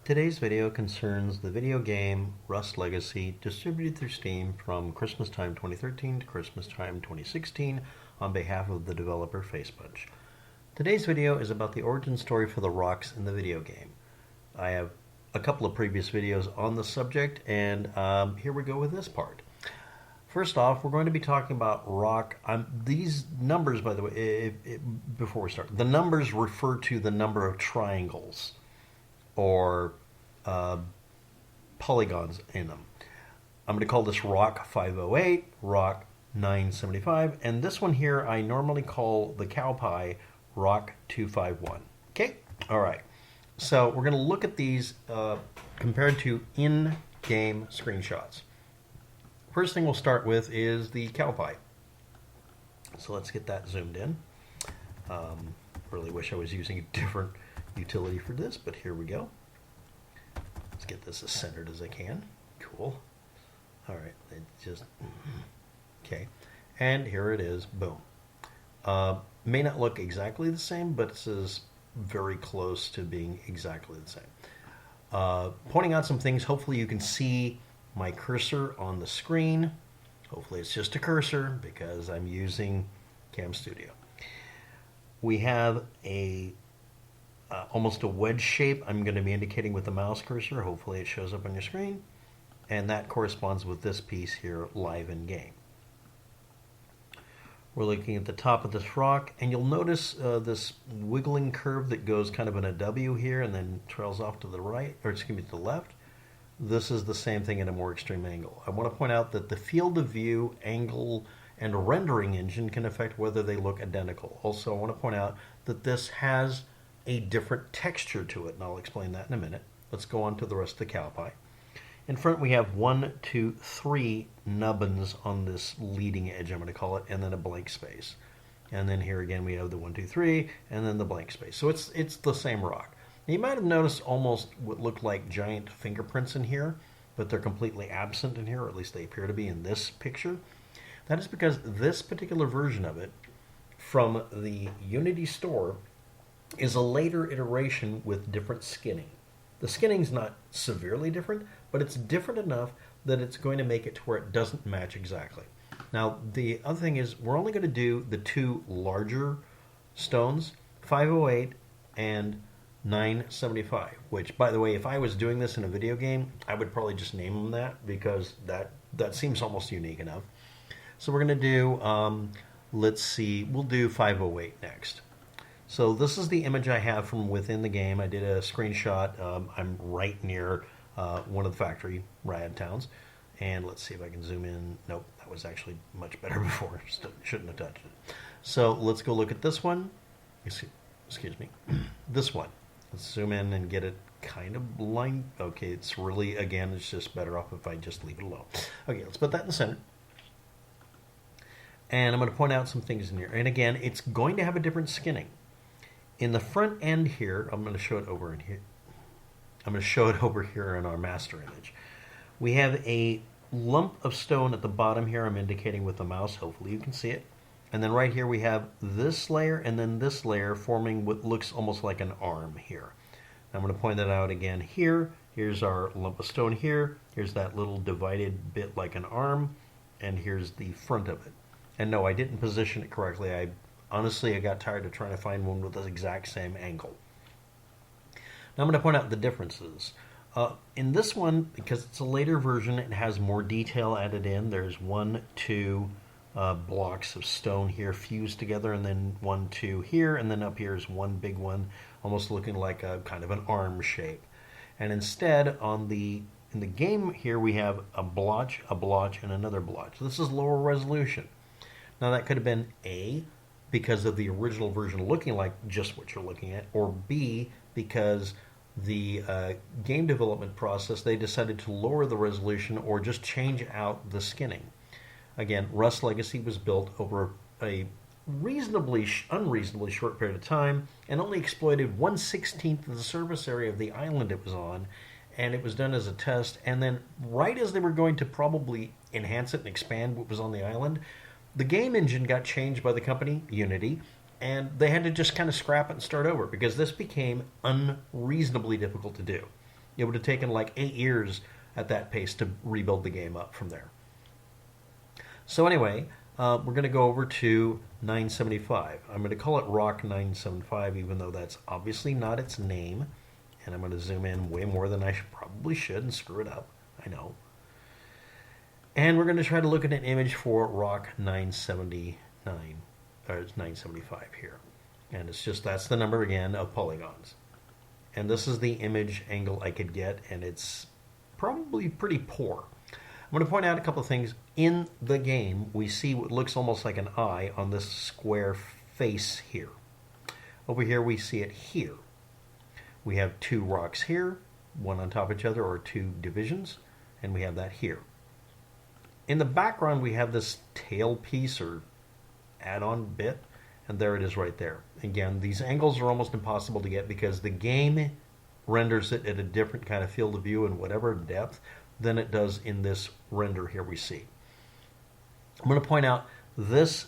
Today's video concerns the video game Rust Legacy distributed through Steam from Christmas time 2013 to Christmas time 2016 on behalf of the developer Facepunch. Today's video is about the origin story for the rocks in the video game. I have a couple of previous videos on the subject, and here we go with this part. First off, we're going to be talking about rock. These numbers, by the way, before we start, the numbers refer to the number of triangles or polygons in them. I'm going to call this rock 508, rock 975, and this one here I normally call the cow pie rock 251. Okay? All right. So we're going to look at these compared to in-game screenshots. First thing we'll start with is the cow pie. So let's get that zoomed in. Really wish I was using a different utility for this, but here we go. Let's get this as centered as I can. Cool. All right. It just okay. And here it is. Boom. May not look exactly the same, but it's very close to being exactly the same. Pointing out some things. Hopefully you can see my cursor on the screen. Hopefully it's just a cursor because I'm using Cam Studio. We have a almost a wedge shape I'm going to be indicating with the mouse cursor. Hopefully it shows up on your screen. And that corresponds with this piece here live in game. We're looking at the top of this rock, and you'll notice this wiggling curve that goes kind of in a W here and then trails off to the right, or excuse me, to the left. This is the same thing at a more extreme angle. I want to point out that the field of view, angle, and rendering engine can affect whether they look identical. Also, I want to point out that this has a different texture to it, and I'll explain that in a minute. Let's go on to the rest of the cow pie. In front we have 1, 2, 3 nubbins on this leading edge, I'm going to call it, and then a blank space. And then here again we have the 1, 2, 3, and then the blank space. So it's the same rock. You might have noticed almost what looked like giant fingerprints in here, but they're completely absent in here, or at least they appear to be in this picture. That is because this particular version of it from the Unity store is a later iteration with different skinning. The skinning's not severely different, but it's different enough that it's going to make it to where it doesn't match exactly. Now, the other thing is we're only going to do the two larger stones, 508 and 975, which, by the way, if I was doing this in a video game, I would probably just name them that because that seems almost unique enough. So we're going to do, let's see, we'll do 508 next. So this is the image I have from within the game. I did a screenshot. I'm right near one of the factory rad towns. And let's see if I can zoom in. Nope, that was actually much better before. Shouldn't have touched it. So let's go look at this one. Excuse me. This one. Let's zoom in and get it kind of lined. Okay, it's really, again, it's just better off if I just leave it alone. Okay, let's put that in the center. And I'm going to point out some things in here. And again, it's going to have a different skinning. In the front end here, I'm going to show it over in here. I'm going to show it over here in our master image. We have a lump of stone at the bottom here. I'm indicating with the mouse. Hopefully you can see it. And then right here we have this layer and then this layer forming what looks almost like an arm here. I'm going to point that out again here. Here's our lump of stone here. Here's that little divided bit like an arm. And here's the front of it. And no, I didn't position it correctly. Honestly, I got tired of trying to find one with the exact same angle. Now I'm going to point out the differences. In this one, because it's a later version, it has more detail added in. There's 1, 2 blocks of stone here fused together, and then 1, 2 here, and then up here is one big one, almost looking like a kind of an arm shape. And instead, in the game here, we have a blotch, and another blotch. This is lower resolution. Now that could have been A, because of the original version looking like just what you're looking at, or B, because the game development process, they decided to lower the resolution or just change out the skinning. Again, Rust Legacy was built over a unreasonably short period of time and only exploited 1/16 of the surface area of the island it was on, and it was done as a test, and then right as they were going to probably enhance it and expand what was on the island, the game engine got changed by the company, Unity, and they had to just kind of scrap it and start over because this became unreasonably difficult to do. It would have taken like 8 years at that pace to rebuild the game up from there. So anyway, we're going to go over to 975. I'm going to call it Rock 975, even though that's obviously not its name. And I'm going to zoom in way more than I probably should and screw it up. I know. And we're going to try to look at an image for Rock 979, or 975 here. And it's just, that's the number again of polygons. And this is the image angle I could get, and it's probably pretty poor. I'm going to point out a couple of things. In the game, we see what looks almost like an eye on this square face here. Over here, we see it here. We have two rocks here, one on top of each other, or two divisions, and we have that here. In the background, we have this tail piece or add-on bit, and there it is right there. Again, these angles are almost impossible to get because the game renders it at a different kind of field of view and whatever depth than it does in this render here we see. I'm going to point out this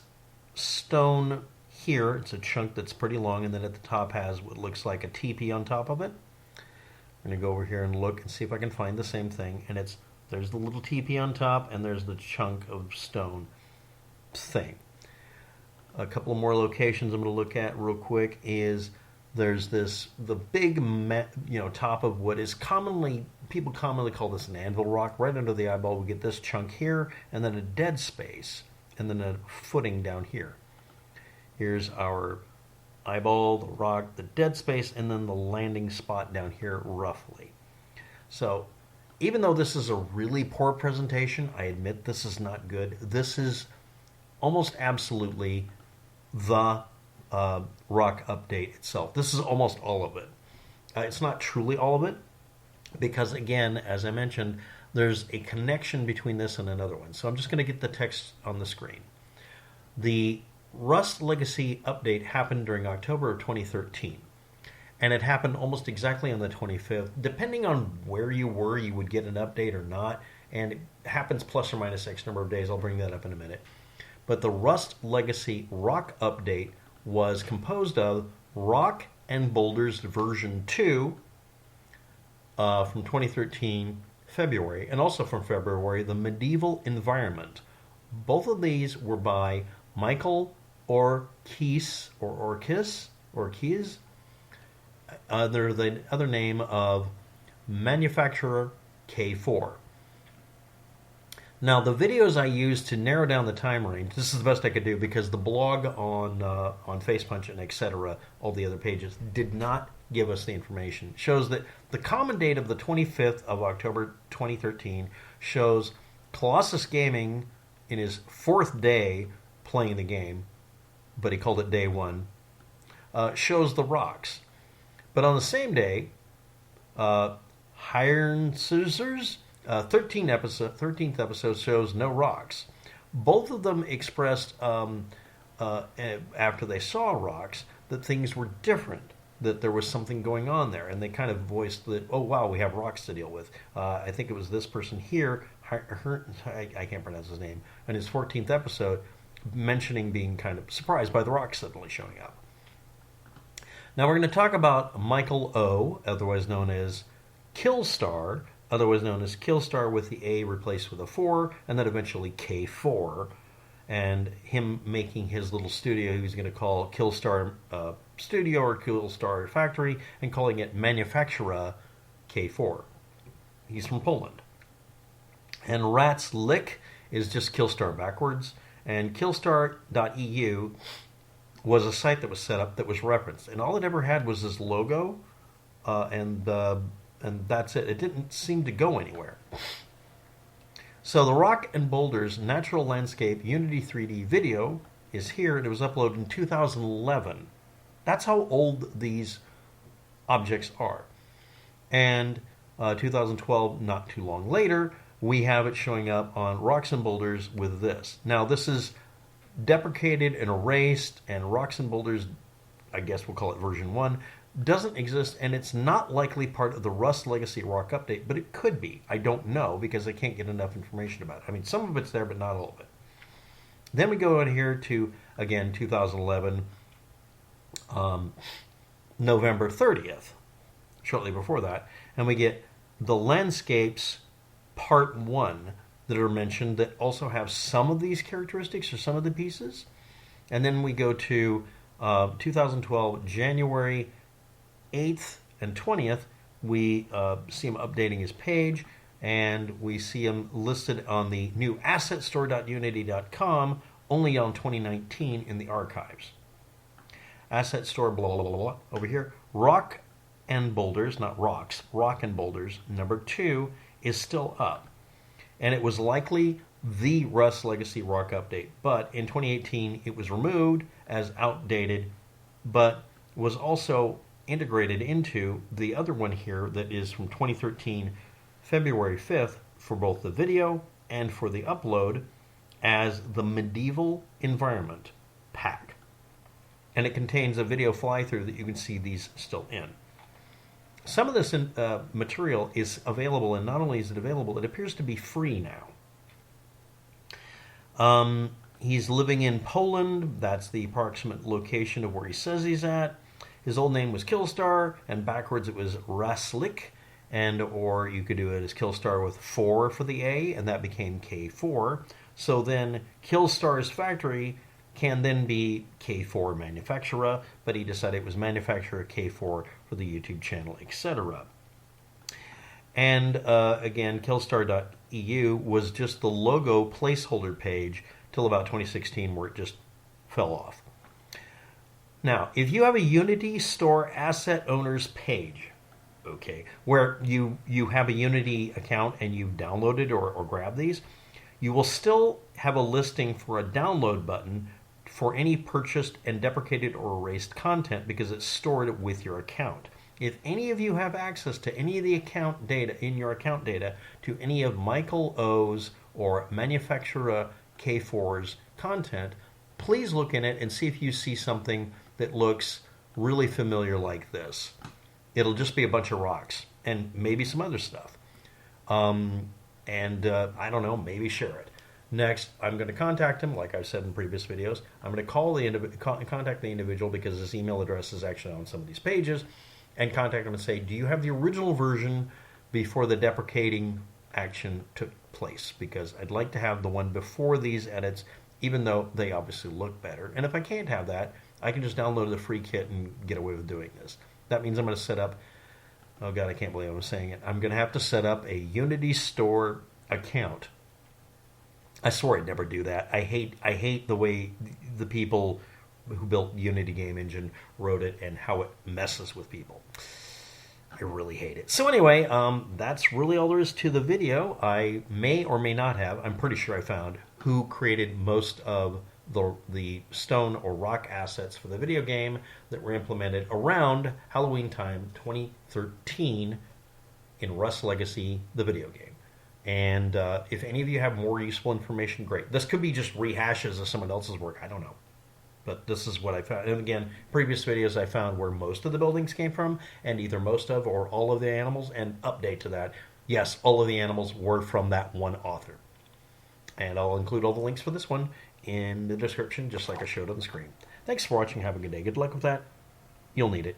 stone here. It's a chunk that's pretty long, and then at the top has what looks like a teepee on top of it. I'm going to go over here and look and see if I can find the same thing, and there's the little teepee on top, and there's the chunk of stone thing. A couple of more locations I'm going to look at real quick is there's the big top of what is people commonly call this an anvil rock. Right under the eyeball we get this chunk here, and then a dead space, and then a footing down here. Here's our eyeball, the rock, the dead space, and then the landing spot down here roughly. So even though this is a really poor presentation, I admit this is not good. This is almost absolutely the rock update itself. This is almost all of it. It's not truly all of it because, again, as I mentioned, there's a connection between this and another one. So I'm just going to get the text on the screen. The Rust Legacy update happened during October of 2013. And it happened almost exactly on the 25th. Depending on where you were, you would get an update or not. And it happens plus or minus X number of days. I'll bring that up in a minute. But the Rust Legacy Rock update was composed of Rock and Boulders version 2 from 2013 February, and also from February, the Medieval Environment. Both of these were by Michael Orkisz, or Orkisz. They're the other name of manufacturer K4. Now, the videos I used to narrow down the time range, this is the best I could do because the blog on Facepunch and etc., all the other pages, did not give us the information. It shows that the common date of the 25th of October 2013 shows Colossus Gaming in his 4th day playing the game, but he called it day 1, shows the rocks. But on the same day, Hirnsturz 13th episode shows no rocks. Both of them expressed after they saw rocks that things were different, that there was something going on there, and they kind of voiced that, oh wow, we have rocks to deal with. I think it was this person here, I can't pronounce his name, in his 14th episode, mentioning being kind of surprised by the rocks suddenly showing up. Now we're going to talk about Michael O, otherwise known as Killstar, otherwise known as Killstar with the A replaced with a 4, and then eventually K4, and him making his little studio he was going to call Killstar Studio or Killstar Factory, and calling it Manufactura K4. He's from Poland. And ratsllik is just Killstar backwards, and killstar.eu was a site that was set up that was referenced, and all it ever had was this logo, and that's it. It didn't seem to go anywhere. So the Rock and Boulders Natural Landscape Unity 3D video is here, and it was uploaded in 2011. That's how old these objects are. And 2012, not too long later, we have it showing up on Rocks and Boulders with this. Now this is deprecated and erased, and Rocks and Boulders, I guess we'll call it version 1, doesn't exist, and it's not likely part of the Rust Legacy Rock update, but it could be. I don't know because I can't get enough information about it. I mean, some of it's there, but not all of it. Then we go in here to, again, 2011, November 30th, shortly before that, and we get the landscapes part 1 that are mentioned that also have some of these characteristics or some of the pieces. And then we go to 2012, January 8th and 20th, we see him updating his page, and we see him listed on the new assetstore.unity.com only on 2019 in the archives. Asset store, blah, blah, blah, blah. Over here, Rock and Boulders, not rocks, Rock and Boulders, number 2 is still up. And it was likely the Rust Legacy Rock update, but in 2018 it was removed as outdated, but was also integrated into the other one here that is from 2013, February 5th, for both the video and for the upload as the Medieval Environment Pack. And it contains a video fly-through that you can see these still in. Some of this material is available, and not only is it available, it appears to be free now. He's living in Poland. That's the approximate location of where he says he's at. His old name was Killstar, and backwards it was ratsllik, and or you could do it as Killstar with 4 for the A, and that became K4. So then Killstar's factory can then be K4 manufactura, but he decided it was manufacturer K4 for the YouTube channel, etc. And again, killstar.eu was just the logo placeholder page till about 2016, where it just fell off. Now, if you have a Unity Store Asset Owners page, okay, where you have a Unity account and you've downloaded or grabbed these, you will still have a listing for a download button for any purchased and deprecated or erased content because it's stored with your account. If any of you have access to any of the account data in your account data to any of Michael O's or Manufactura K4's content, please look in it and see if you see something that looks really familiar like this. It'll just be a bunch of rocks and maybe some other stuff. I don't know, maybe share it. Next, I'm going to contact him, like I've said in previous videos. I'm going to contact the individual because his email address is actually on some of these pages, and contact him and say, do you have the original version before the deprecating action took place? Because I'd like to have the one before these edits, even though they obviously look better. And if I can't have that, I can just download the free kit and get away with doing this. That means I'm going to set up, oh God, I can't believe I'm saying it. I'm going to have to set up a Unity Store account. I swore I'd never do that. I hate the way the people who built Unity Game Engine wrote it and how it messes with people. I really hate it. So anyway, that's really all there is to the video. I may or may not have, I'm pretty sure I found, who created most of the stone or rock assets for the video game that were implemented around Halloween time 2013 in Rust Legacy, the video game. And if any of you have more useful information, great. This could be just rehashes of someone else's work. I don't know. But this is what I found. And again, previous videos I found where most of the buildings came from, and either most of or all of the animals, and update to that. Yes, all of the animals were from that one author. And I'll include all the links for this one in the description, just like I showed on the screen. Thanks for watching. Have a good day. Good luck with that. You'll need it.